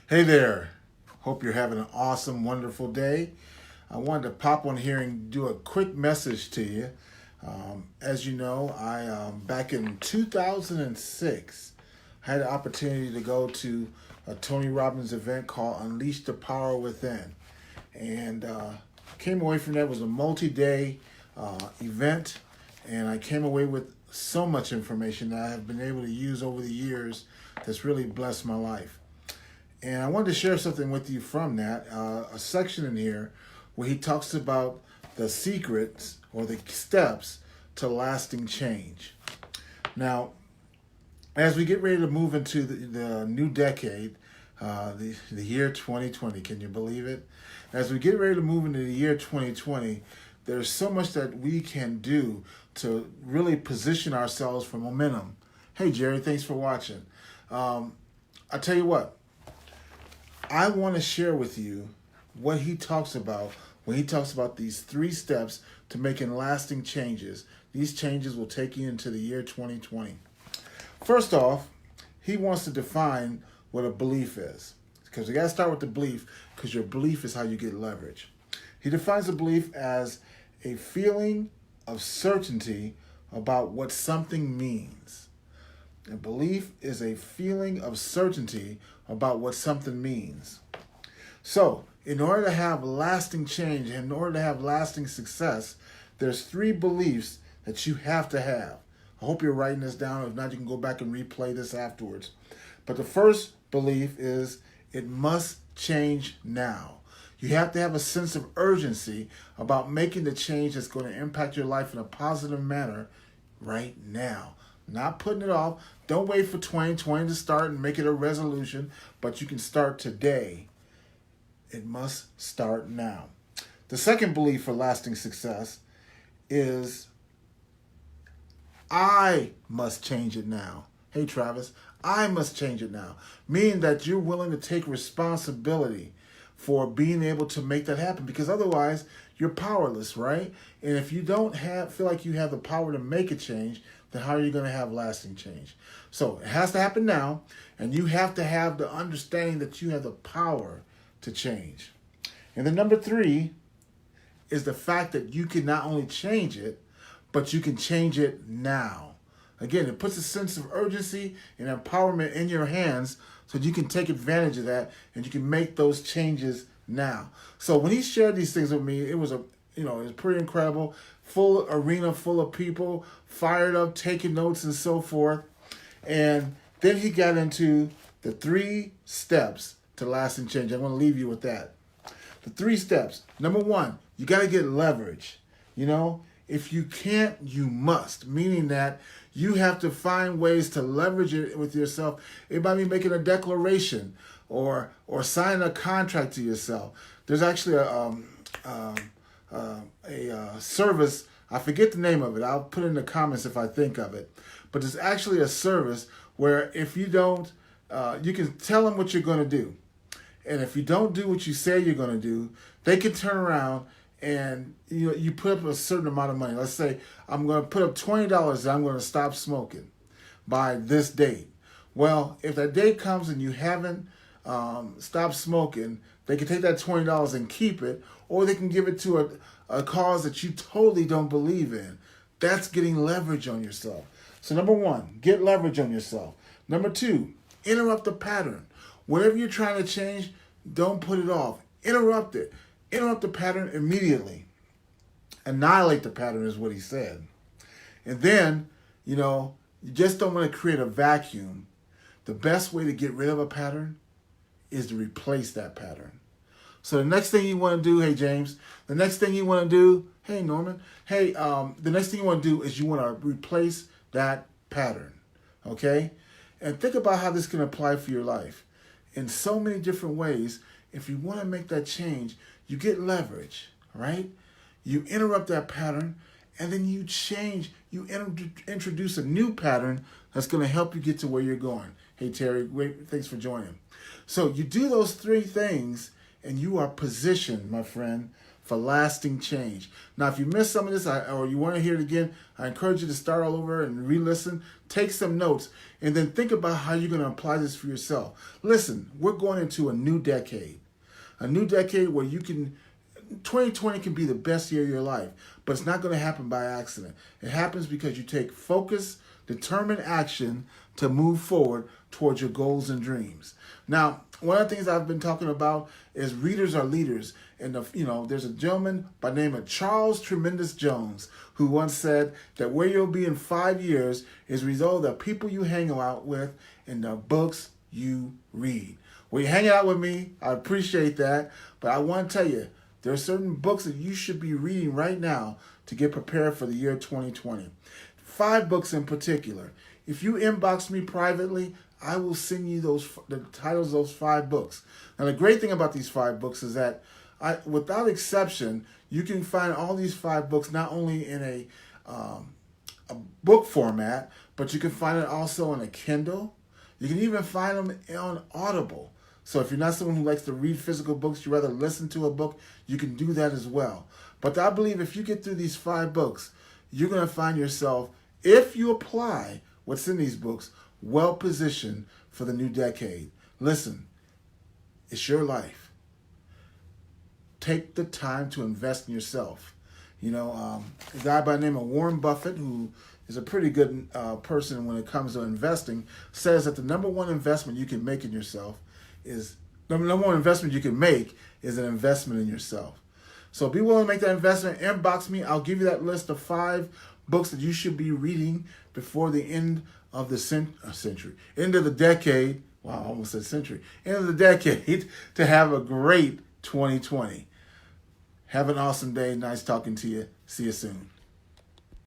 Hey there. Hope you're having an awesome, wonderful day. I wanted to pop on here and do a quick message to you. As you know, I back in 2006 had the opportunity to go to a Tony Robbins event called Unleash the Power Within, and came away from that. It was a multi-day event, and I came away with so much information that I have been able to use over the years that's really blessed my life. And I wanted to share something with you from that, a section in here where he talks about the secrets or the steps to lasting change. Now, as we get ready to move into the new decade, the year 2020, can you believe it? As we get ready to move into the year 2020, there's so much that we can do to really position ourselves for momentum. Hey, Jerry, thanks for watching. I tell you what, I want to share with you what he talks about when he talks about these 3 steps to making lasting changes. These changes will take you into the year 2020. First off, he wants to define what a belief is, because we got to start with the belief, because your belief is how you get leverage. He defines a belief as a feeling of certainty about what something means. A belief is a feeling of certainty about what something means. So, in order to have lasting change, in order to have lasting success, there's 3 beliefs that you have to have. I hope you're writing this down. If not, you can go back and replay this afterwards. But the first belief is it must change now. You have to have a sense of urgency about making the change that's going to impact your life in a positive manner right now. Not putting it off. Don't wait for 2020 to start and make it a resolution, but you can start today. It must start now. The second belief for lasting success is I must change it now. Hey, Travis, I must change it now. Meaning that you're willing to take responsibility for being able to make that happen, because otherwise you're powerless, right? And if you don't feel like you have the power to make a change, then how are you going to have lasting change? So it has to happen now, and you have to have the understanding that you have the power to change. And then number 3 is the fact that you can not only change it, but you can change it now. Again, it puts a sense of urgency and empowerment in your hands so you can take advantage of that and you can make those changes now. So when he shared these things with me, it was it was pretty incredible. Full arena full of people, fired up, taking notes and so forth. And then he got into the 3 steps to lasting change. I want to leave you with that. The 3 steps. Number 1, you got to get leverage. If you can't, you must. Meaning that you have to find ways to leverage it with yourself. It might be making a declaration or signing a contract to yourself. There's actually a service. I forget the name of it. I'll put it in the comments if I think of it. But there's actually a service where if you don't, you can tell them what you're going to do. And if you don't do what you say you're going to do, they can turn around and you put up a certain amount of money. Let's say I'm going to put up $20 and I'm going to stop smoking by this date. Well, if that date comes and you haven't stopped smoking, they can take that $20 and keep it, or they can give it to a cause that you totally don't believe in. That's getting leverage on yourself. So number 1, get leverage on yourself. Number 2, interrupt the pattern. Whatever you're trying to change, don't put it off. Interrupt it. Interrupt the pattern immediately. Annihilate the pattern is what he said. And then, you just don't want to create a vacuum. The best way to get rid of a pattern is to replace that pattern. So the next thing you want to do, hey, James, the next thing you want to do, hey, Norman, hey, the next thing you want to do is you want to replace that pattern, okay? And think about how this can apply for your life. In so many different ways, if you want to make that change, you get leverage, right? You interrupt that pattern, and then you change, you introduce a new pattern that's going to help you get to where you're going. Hey, Terry, thanks for joining. So you do those 3 things, and you are positioned, my friend, for lasting change. Now, if you missed some of this or you want to hear it again, I encourage you to start all over and re-listen. Take some notes and then think about how you're going to apply this for yourself. Listen, we're going into a new decade. A new decade where 2020 can be the best year of your life, but it's not going to happen by accident. It happens because you take focused, determined action to move forward towards your goals and dreams. Now, one of the things I've been talking about is readers are leaders. And there's a gentleman by the name of Charles Tremendous Jones who once said that where you'll be in 5 years is a result of the people you hang out with and the books you read. Well, you're hanging out with me. I appreciate that. But I want to tell you, there are certain books that you should be reading right now to get prepared for the year 2020. 5 books in particular. If you inbox me privately, I will send you the titles of those 5 books. Now, the great thing about these 5 books is that, without exception, you can find all these 5 books not only in a book format, but you can find it also on a Kindle. You can even find them on Audible. So if you're not someone who likes to read physical books, you rather listen to a book, you can do that as well. But I believe if you get through these 5 books, you're going to find yourself, if you apply what's in these books, well positioned for the new decade. Listen, it's your life. Take the time to invest in yourself. A guy by the name of Warren Buffett, who is a pretty good person when it comes to investing, says that the number one investment you can make in yourself is an investment in yourself. So be willing to make that investment. Inbox me. I'll give you that list of 5 books that you should be reading before the end of the end of the decade. Wow, I almost said century. End of the decade to have a great 2020. Have an awesome day. Nice talking to you. See you soon.